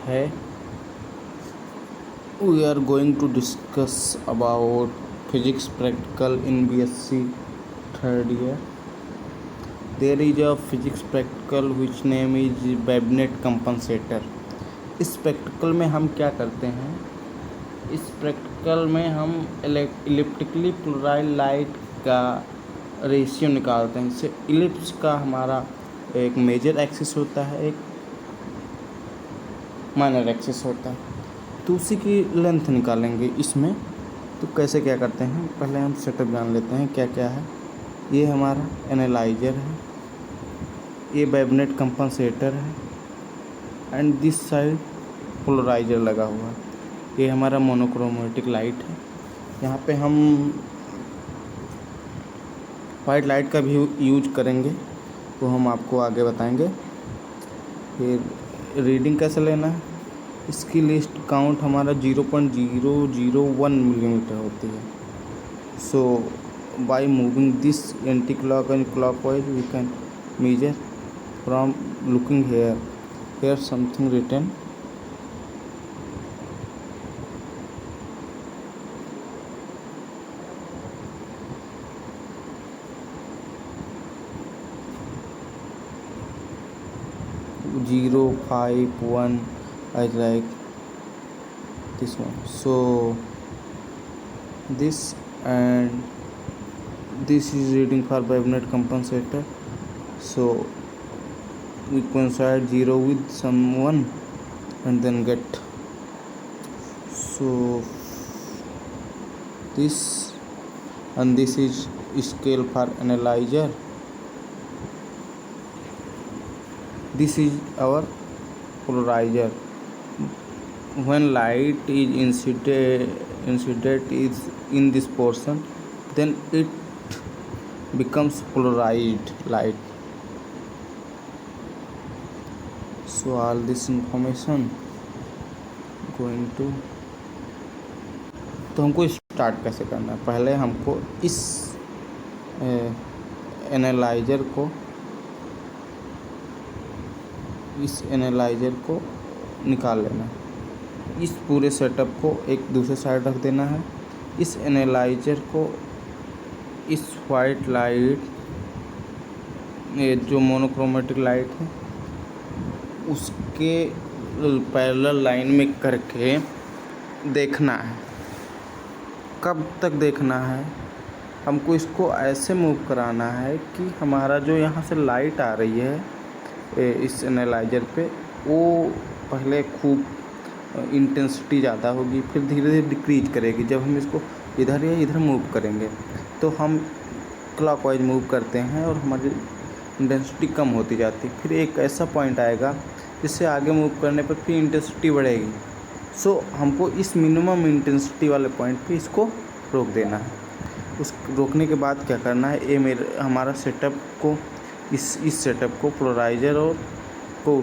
है we are going to discuss about physics practical in BSc third year. There is a physics practical which name is Babnet compensator. इस practical में हम क्या करते हैं, इस प्रैक्टिकल में हम इलिप्टिकली पोलराइज्ड लाइट का रेशियो निकालते हैं। इससे इलिप्स का हमारा एक मेजर एक्सिस होता है, एक माइनर एक्सिस होता है, तो उसी की लेंथ निकालेंगे इसमें। तो कैसे क्या करते हैं, पहले हम सेटअप जान लेते हैं क्या क्या है। ये हमारा एनालाइजर है, ये बैबनेट कंपनसेटर है, एंड दिस साइड पोलराइजर लगा हुआ है। ये हमारा मोनोक्रोमेटिक लाइट है। यहाँ पे हम वाइट लाइट का भी यूज करेंगे, वो हम आपको आगे बताएंगे। फिर रीडिंग कैसे लेना है, इसकी लिस्ट काउंट हमारा 0.001 मिलीमीटर होती है। So by moving this anti clock and clockwise we can measure from looking here something written. Zero, 5, 1, I like this one. So this and this is reading for Babnet compensator. So we coincide 0 with someone and then get. So this and this is scale for analyzer. This is our polarizer. When light is incident is in this portion, then it becomes polarized light. So all this information going to, तो हमको start कैसे करना है। पहले हमको इस analyser को निकाल लेना है। इस पूरे सेटअप को एक दूसरे साइड रख देना है। इस एनालाइजर को इस वाइट लाइट, ये जो मोनोक्रोमेटिक लाइट है, उसके पैरेलल लाइन में करके देखना है। कब तक देखना है, हमको इसको ऐसे मूव कराना है कि हमारा जो यहाँ से लाइट आ रही है इस एनालाइजर पे, वो पहले खूब इंटेंसिटी ज़्यादा होगी, फिर धीरे धीरे डिक्रीज करेगी। जब हम इसको इधर या इधर मूव करेंगे तो हम क्लॉकवाइज मूव करते हैं और हमारी इंटेंसिटी कम होती जाती है। फिर एक ऐसा पॉइंट आएगा जिससे आगे मूव करने पर फिर इंटेंसिटी बढ़ेगी। सो हमको इस मिनिमम इंटेंसिटी वाले पॉइंट पे इसको रोक देना है। उस रोकने के बाद क्या करना है, ये हमारा सेटअप को इस सेटअप को पोलराइजर और को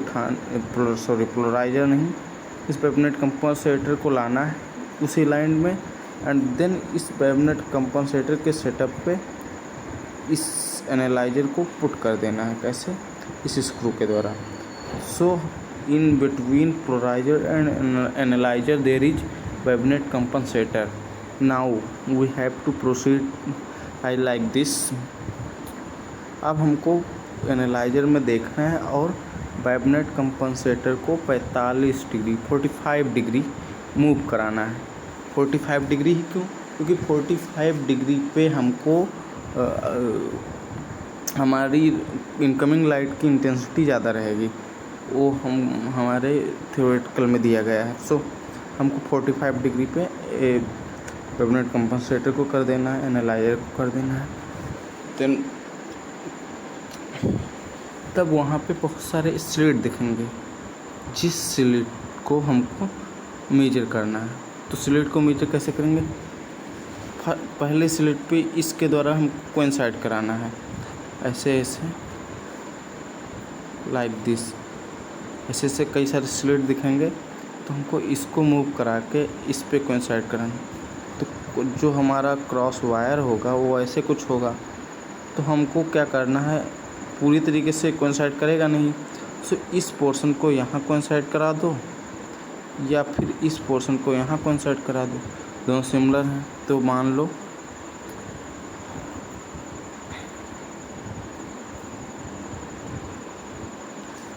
पोलराइजर नहीं, इस बैबनेट कंपनसेटर को लाना है उसी लाइन में, एंड देन इस बैबनेट कंपनसेटर के सेटअप पे इस एनालाइजर को पुट कर देना है। कैसे, इस स्क्रू के द्वारा। So in between polariser and analyser there is Babinet compensator. Now we have to proceed I like this. अब हमको एनालाइजर में देखना है और बैबनेट कंपनसेटर को 45 डिग्री मूव कराना है। 45 डिग्री ही क्यों, क्योंकि 45 डिग्री पे हमको हमारी इनकमिंग लाइट की इंटेंसिटी ज़्यादा रहेगी। वो हमारे थ्योरेटिकल में दिया गया है। सो हमको 45 डिग्री पे बैबनेट कंपनसेटर को कर देना है, एनालाइजर को कर देना है। देन तब वहाँ पे बहुत सारे स्लिट दिखेंगे, जिस स्लिट को हमको मेजर करना है। तो स्लिट को मेजर कैसे करेंगे, पहले स्लिट पे इसके द्वारा हमको कोइंसाइड कराना है। ऐसे ऐसे लाइक दिस, ऐसे ऐसे कई सारे स्लिट दिखेंगे, तो हमको इसको मूव करा के इस पे कोइंसाइड कराना। तो जो हमारा क्रॉस वायर होगा वो ऐसे कुछ होगा। तो हमको क्या करना है, पूरी तरीके से कोइंसाइड करेगा नहीं, सो इस पोर्शन को यहाँ कोइंसाइड करा दो या फिर इस पोर्शन को यहाँ कॉन्सेंट करा दूँ, दोनों सिमिलर हैं। तो मान लो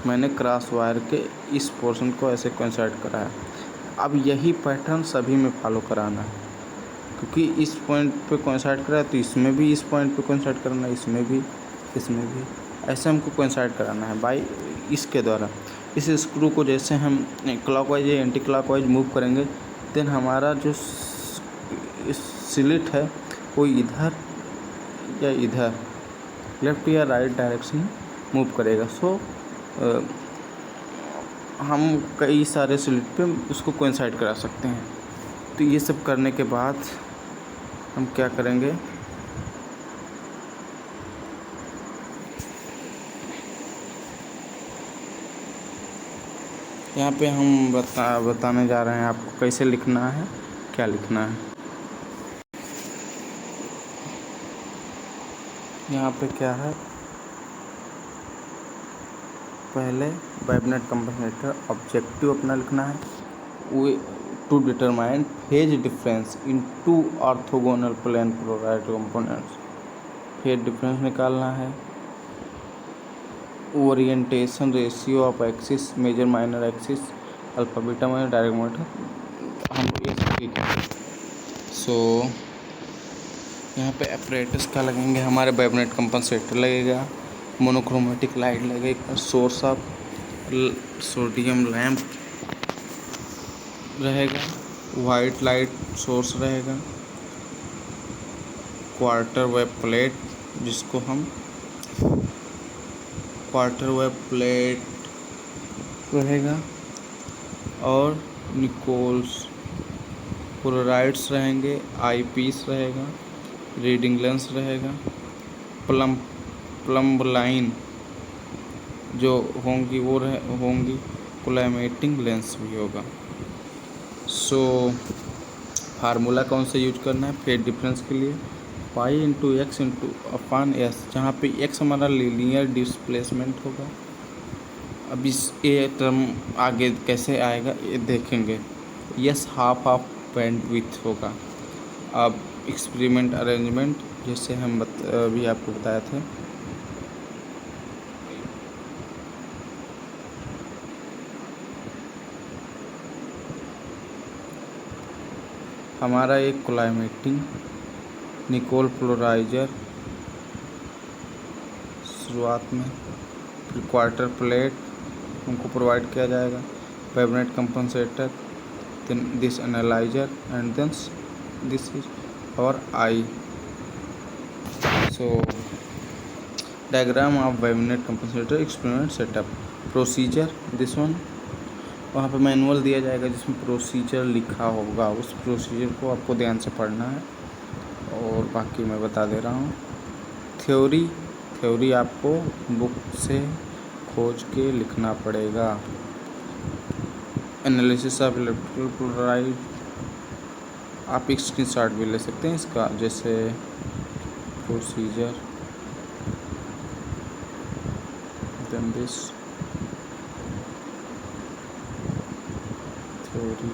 मैंने क्रॉस वायर के इस पोर्शन को ऐसे कॉन्सेंट करा है। अब यही पैटर्न सभी में फॉलो कराना है, क्योंकि इस पॉइंट पे कोइंसाइड करा है तो इसमें भी इस पॉइंट पे कोइंसाइड करना है, इसमें भी ऐसे हमको कोइंसाइड कराना है बाई इसके द्वारा। इस स्क्रू को जैसे हम क्लॉकवाइज या एंटी क्लॉकवाइज मूव करेंगे, देन हमारा जो स्लिट है वो इधर या इधर लेफ़्ट या राइट डायरेक्शन में मूव करेगा। सो हम कई सारे स्लिट पे उसको कोइंसाइड करा सकते हैं। तो ये सब करने के बाद हम क्या करेंगे, यहाँ पे हम बताने जा रहे हैं आपको कैसे लिखना है, क्या लिखना है। यहाँ पे क्या है, पहले वेवनेट कंपनसेटर ऑब्जेक्टिव अपना लिखना है, वो to determine phase difference in two orthogonal plane polarised components. Phase difference निकालना है, orientation ratio of axis, major minor axis, alpha beta minor, direct motor, हम ये ठीक है। सो यहाँ पे अपरेटस क्या लगेंगे, हमारे वेवनेट कंपनसेटर लगेगा, मोनोक्रोमेटिक लाइट लगेगा, सोर्स ऑफ सोडियम लैम्प रहेगा, वाइट लाइट सोर्स रहेगा, क्वार्टर वेव प्लेट जिसको हम क्वार्टर वेव प्लेट रहेगा, और निकोल्स पोलराइड्स रहेंगे, आई पीस रहेगा, रीडिंग लेंस रहेगा, प्लम्ब लाइन जो होंगी वो होंगी, कोलाइमेटिंग लेंस भी होगा। सो फार्मूला कौन सा यूज करना है फेज डिफरेंस के लिए, पाई इंटू एक्स इंटू अपान एस, जहाँ पे एक्स हमारा लीनियर डिस्प्लेसमेंट होगा। अब इस ये टर्म आगे कैसे आएगा ये देखेंगे। यस हाफ ऑफ बैंडविड्थ होगा। अब एक्सपेरिमेंट अरेंजमेंट जैसे हम अभी आपको बताए थे, हमारा एक कोलाइमेटिंग निकोल पोलराइजर शुरुआत में, फिर क्वार्टर प्लेट हमको प्रोवाइड किया जाएगा, Babinet compensator, then this analyser and then this is और I. So diagram of Babinet compensator experiment setup procedure, this one वहाँ पे मैनुअल दिया जाएगा जिसमें प्रोसीजर लिखा होगा, उस प्रोसीजर को आपको ध्यान से पढ़ना है, और बाकी मैं बता दे रहा हूँ। थ्योरी आपको बुक से खोज के लिखना पड़ेगा। एनालिसिस ऑफ इलेक्ट्रिकल पोलराइड आप एक स्क्रीनशॉट भी ले सकते हैं इसका, जैसे प्रोसीजर देन दिस थ्योरी,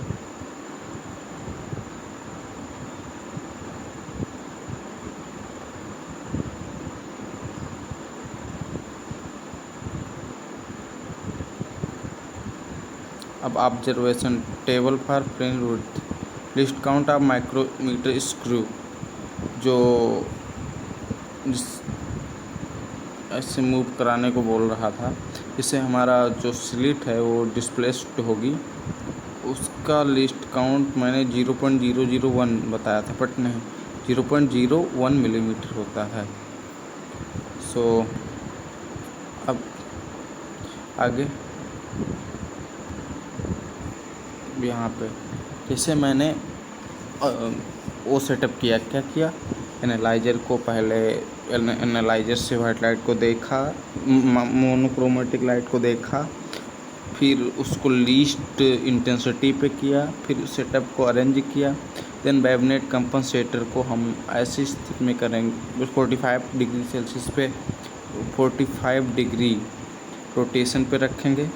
अब observation table for fringe width, least count of micrometer screw, जो ऐसे मूव कराने को बोल रहा था, इससे हमारा जो स्लिट है वो डिस्प्लेस्ड होगी, उसका लिस्ट काउंट मैंने 0.001 बताया था, बट नहीं 0.01 मिलीमीटर होता है। सो अब आगे यहाँ पे जैसे मैंने वो सेटअप किया, क्या किया, एनालाइजर को पहले एनालाइजर से वाइट लाइट को देखा, मोनोक्रोमेटिक लाइट को देखा, फिर उसको लीस्ट इंटेंसिटी पे किया, फिर सेटअप को अरेंज किया, देन वेवनेट कंपनसेटर को हम ऐसी स्थिति में करेंगे 45 डिग्री सेल्सियस पे 45 डिग्री रोटेशन पे रखेंगे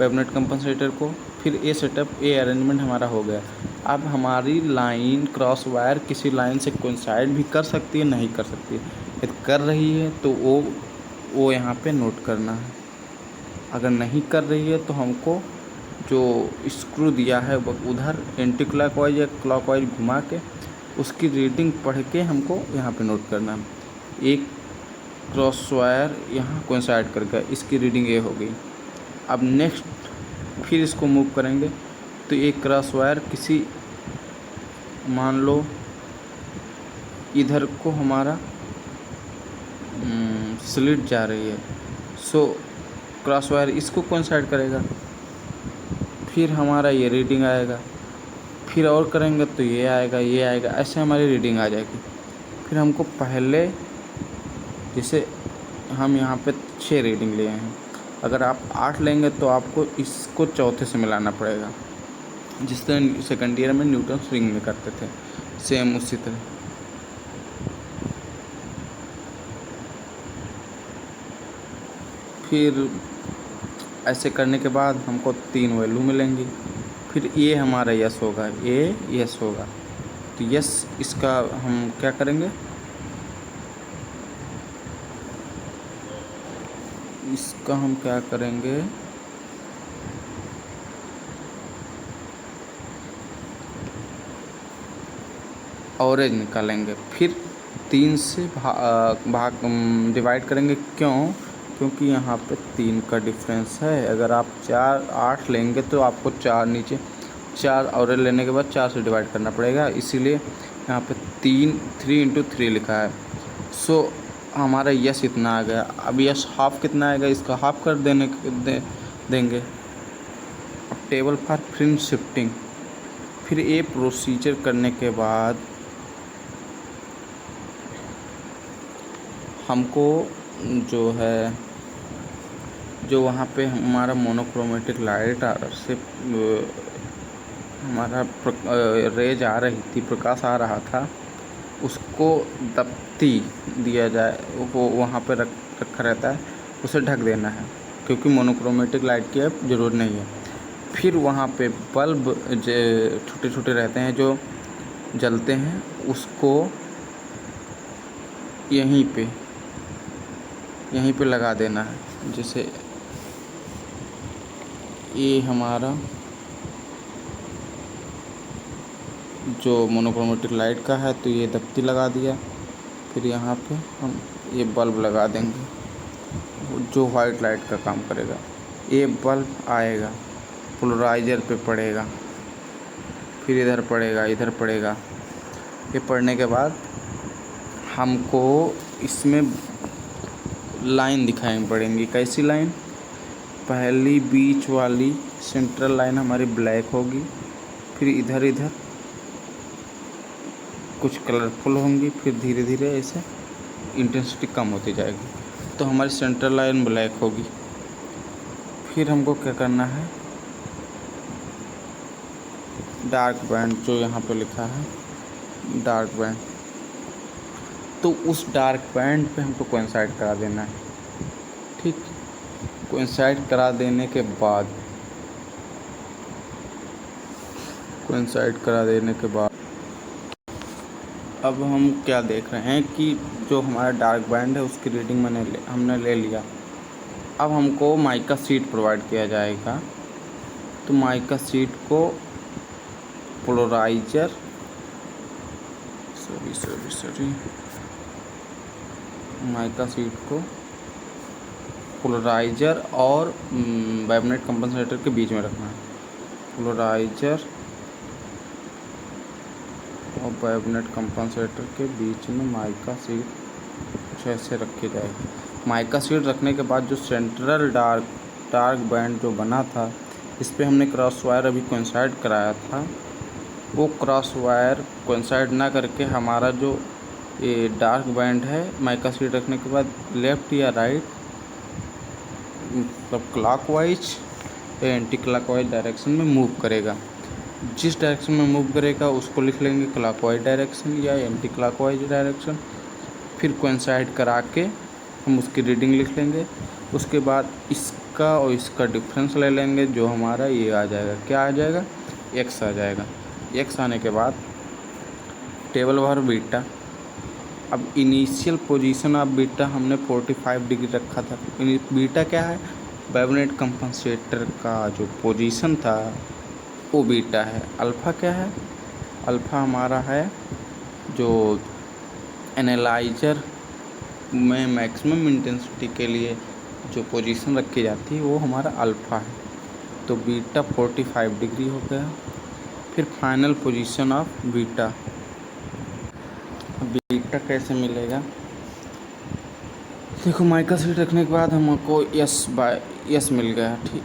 वेवनेट कंपनसेटर को, फिर ये सेटअप, ये अरेंजमेंट हमारा हो गया। अब हमारी लाइन क्रॉस वायर किसी लाइन से कोइंसाइड भी कर सकती है, नहीं कर सकती है। यदि कर रही है तो वो यहाँ पे नोट करना है। अगर नहीं कर रही है तो हमको जो स्क्रू दिया है वो उधर एंटी क्लॉकवाइज या क्लॉकवाइज घुमा के उसकी रीडिंग पढ़ के हमको यहाँ पे नोट करना है। एक क्रॉस वायर यहाँ कोइंसाइड कर गया, इसकी रीडिंग ये हो गई। अब नेक्स्ट फिर इसको मूव करेंगे तो एक क्रॉस वायर किसी, मान लो इधर को हमारा स्लिट जा रही है, सो क्रॉस वायर इसको कोइंसाइड करेगा, फिर हमारा ये रीडिंग आएगा। फिर और करेंगे तो ये आएगा, ये आएगा, ऐसे हमारी रीडिंग आ जाएगी। फिर हमको पहले, जैसे हम यहाँ पे 6 रीडिंग लिए हैं, अगर आप 8 लेंगे तो आपको इसको चौथे से मिलाना पड़ेगा, जिस तरह सेकेंड ईयर में न्यूटन रिंग में करते थे, सेम उसी तरह। फिर ऐसे करने के बाद हमको 3 वैल्यू मिलेंगी। फिर ये हमारा यस होगा, ये यस होगा। तो यस, इसका हम क्या करेंगे, इसका हम क्या करेंगे, एवरेज निकालेंगे। फिर 3 से डिवाइड करेंगे। क्योंकि यहाँ पे 3 का डिफरेंस है। अगर आप 8 लेंगे तो आपको 4 नीचे 4 एवरेज लेने के बाद 4 से डिवाइड करना पड़ेगा, इसीलिए यहाँ पे 3 × 3 लिखा है। सो हमारा यस इतना आ गया। अब यस हाफ कितना आएगा, इसका हाफ कर देंगे। अब टेबल फॉर फ्रिंज शिफ्टिंग, फिर ये प्रोसीजर करने के बाद हमको जो है, जो वहाँ पे हमारा मोनोक्रोमेटिक लाइट से हमारा रेज आ रही थी, प्रकाश आ रहा था, उसको दफ्ती दिया जाए, वो वहाँ पे रखा रहता है, उसे ढक देना है, क्योंकि मोनोक्रोमेटिक लाइट की अब ज़रूरत नहीं है। फिर वहाँ पे बल्ब छोटे छोटे रहते हैं जो जलते हैं, उसको यहीं पे लगा देना है। जैसे ये हमारा जो मोनोक्रोमेटिक लाइट का है, तो ये दफ्ती लगा दिया। फिर यहाँ पे हम ये बल्ब लगा देंगे जो वाइट लाइट का काम करेगा। ये बल्ब आएगा, पोलराइज़र पे पड़ेगा, फिर इधर पड़ेगा, इधर पड़ेगा। ये पड़ने के बाद हमको इसमें लाइन दिखानी पड़ेंगी। कैसी लाइन, पहली बीच वाली सेंट्रल लाइन हमारी ब्लैक होगी, फिर इधर इधर कुछ कलरफुल होंगी, फिर धीरे धीरे ऐसे इंटेंसिटी कम होती जाएगी। तो हमारी सेंट्रल लाइन ब्लैक होगी। फिर हमको क्या करना है, डार्क बैंड जो यहाँ पे लिखा है डार्क बैंड, तो उस डार्क बैंड पे हमको कोइंसाइड करा देना है। ठीक, कोइंसाइड करा देने के बाद अब हम क्या देख रहे हैं कि जो हमारा डार्क बैंड है उसकी रीडिंग हमने ले लिया। अब हमको माइका शीट प्रोवाइड किया जाएगा। तो माइका शीट को पोलराइजर माइका शीट को पोलराइजर और बैबनेट कंपनसेटर के बीच में रखना है। पोलराइजर और बैबनेट कंपनसेटर के बीच में माइका शीट कुछ ऐसे रखी जाएगी। माइका शीट रखने के बाद जो सेंट्रल डार्क बैंड जो बना था, इस पे हमने क्रॉस वायर अभी कोइंसाइड कराया था, वो क्रॉस वायर कोइंसाइड ना करके हमारा जो ये डार्क बैंड है माइका शीट रखने के बाद लेफ़्ट या राइट, मतलब क्लॉकवाइज या एंटी क्लॉकवाइज डायरेक्शन में मूव करेगा। जिस डायरेक्शन में मूव करेगा उसको लिख लेंगे क्लॉकवाइज डायरेक्शन या एंटी क्लॉकवाइज डायरेक्शन। फिर कोइंसाइड करा के हम उसकी रीडिंग लिख लेंगे। उसके बाद इस इसका और इसका डिफरेंस ले लेंगे, जो हमारा ये आ जाएगा, क्या आ जाएगा, x आ जाएगा। x आने के बाद टेबल बार बीटा। अब इनिशियल पोजीशन ऑफ बीटा हमने 45 डिग्री रखा था। बीटा क्या है, वेवलेट कंपनसेटर का जो पोजीशन था वो बीटा है। अल्फ़ा क्या है, अल्फ़ा हमारा है जो एनालाइजर में मैक्सिमम इंटेंसिटी के लिए जो पोजीशन रखी जाती है वो हमारा अल्फ़ा है। तो बीटा 45 डिग्री हो गया। फिर final position of beta. Beta कैसे मिलेगा, देखो माइका सीट रखने के बाद हमको यस मिल गया, ठीक,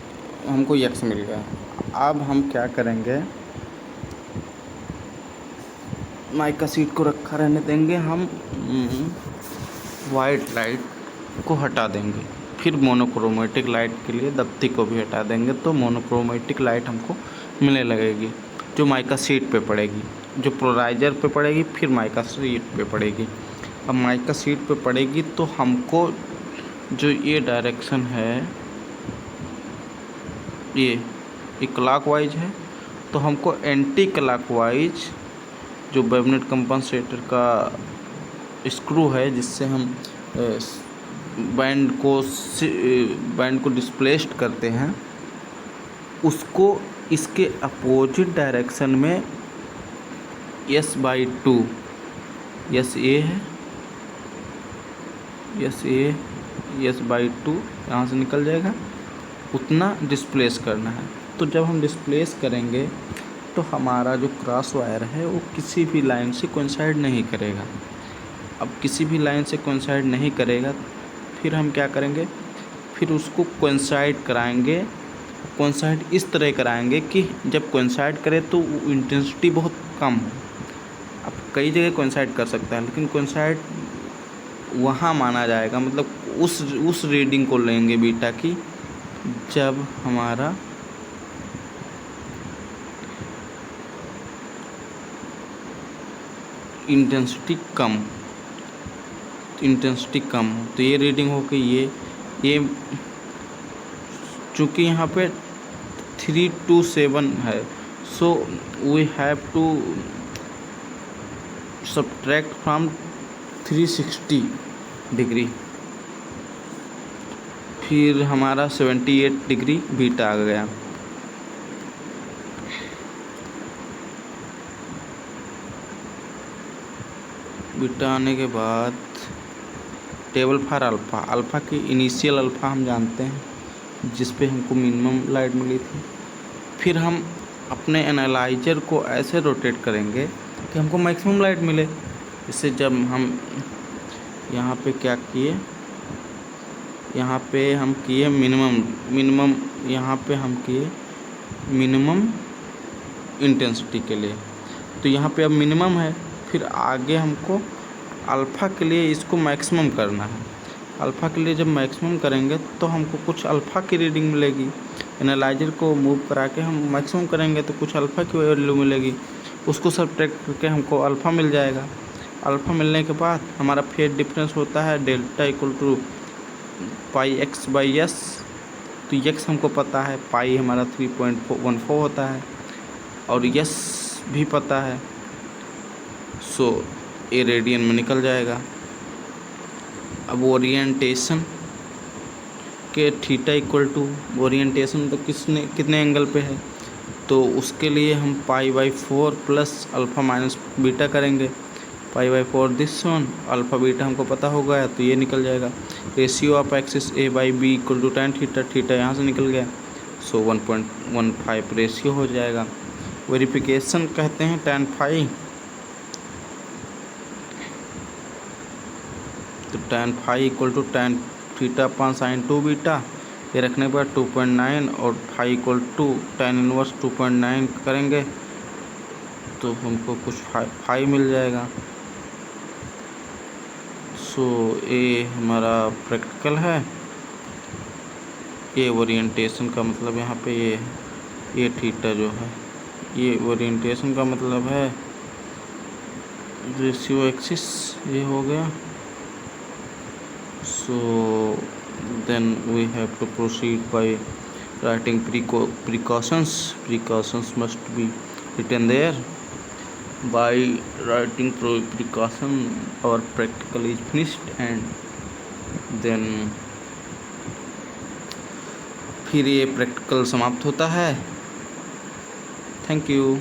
हमको यक्स मिल गया। अब हम क्या करेंगे, माइका सीट को रखा रहने देंगे, हम वाइट लाइट को हटा देंगे, फिर मोनोक्रोमेटिक लाइट के लिए दत्ती को भी हटा देंगे, तो मोनोक्रोमेटिक लाइट हमको मिलने लगेगी जो माइका सीट पे पड़ेगी, जो पोलराइजर पे पड़ेगी, फिर माइका सीट पे पड़ेगी। अब माइका सीट पे पड़ेगी तो हमको जो ये डायरेक्शन है ये क्लॉकवाइज है, तो हमको एंटी क्लॉकवाइज जो वेवलेट कंपनसेटर का स्क्रू है जिससे हम बैंड को डिस्प्लेस्ड करते हैं, उसको इसके अपोजिट डायरेक्शन में S/2 यस ए है, S/2 यहाँ से निकल जाएगा, उतना डिस्प्लेस करना है। तो जब हम डिस्प्लेस करेंगे तो हमारा जो क्रॉस वायर है वो किसी भी लाइन से कोइंसाइड नहीं करेगा। अब किसी भी लाइन से कोइंसाइड नहीं करेगा, फिर हम क्या करेंगे, फिर उसको कोइंसाइड कराएंगे। कोइंसाइड इस तरह कराएंगे कि जब कोइंसाइड करे तो इंटेंसिटी बहुत कम हो। अब कई जगह कोइंसाइड कर सकता है, लेकिन कोइंसाइड वहाँ माना जाएगा, मतलब उस रीडिंग को लेंगे बीटा की जब हमारा इंटेंसिटी कम हो। तो ये रीडिंग हो कि ये चूँकि यहाँ पे 327 है, so we have to subtract from 360 degree, फिर हमारा 78 डिग्री बीटा आ गया। बीटा आने के बाद टेबल फॉर अल्फ़ा। अल्फ़ा की इनिशियल अल्फ़ा हम जानते हैं जिस पे हमको मिनिमम लाइट मिली थी। फिर हम अपने एनालाइजर को ऐसे रोटेट करेंगे कि हमको मैक्सिमम लाइट मिले। इससे जब हम यहाँ पे क्या किए, यहाँ पे हम किए मिनिमम यहाँ पे हम किए मिनिमम इंटेंसिटी के लिए, तो यहाँ पे अब मिनिमम है। फिर आगे हमको अल्फ़ा के लिए इसको मैक्सिमम करना है। अल्फ़ा के लिए जब मैक्सिमम करेंगे तो हमको कुछ अल्फ़ा की रीडिंग मिलेगी। एनालाइजर को मूव करा के हम मैक्सिमम करेंगे तो कुछ अल्फ़ा की वैल्यू मिलेगी, उसको सब्ट्रैक्ट करके हमको अल्फ़ा मिल जाएगा। अल्फ़ा मिलने के बाद हमारा फेज डिफरेंस होता है डेल्टा इक्वल टू πx/s। तो x हमको पता है, पाई हमारा 3.14 होता है और s भी पता है, सो ये रेडियन में निकल जाएगा। अब ओरिएंटेशन के थीटा इक्वल टू, ओरिएंटेशन तो कितने एंगल पे है, तो उसके लिए हम π/4 प्लस अल्फ़ा माइनस बीटा करेंगे। π/4 दिस वन, अल्फ़ा बीटा हमको पता होगा तो ये निकल जाएगा। Ratio of axis A/B equal to tan theta, theta यहाँ से निकल गया, सो 1.15 रेशियो हो जाएगा। वेरिफिकेशन कहते हैं tan फाई, तो tan phi equal to tan theta upon sine 2 beta, ये रखने के बाद 2.9 और phi equal to tan inverse 2.9 करेंगे तो हमको कुछ फाई मिल जाएगा। सो ये हमारा प्रैक्टिकल है। ये ओरिएंटेशन का मतलब यहाँ पे ये थीटा जो है, ये ओरिएंटेशन का मतलब है रेशियो एक्सिस, ये हो गया। सो then we have to proceed by writing precautions. Precautions must be written there. By writing precaution, our practical is finished, and then फिर ये प्रैक्टिकल समाप्त होता है। Thank you.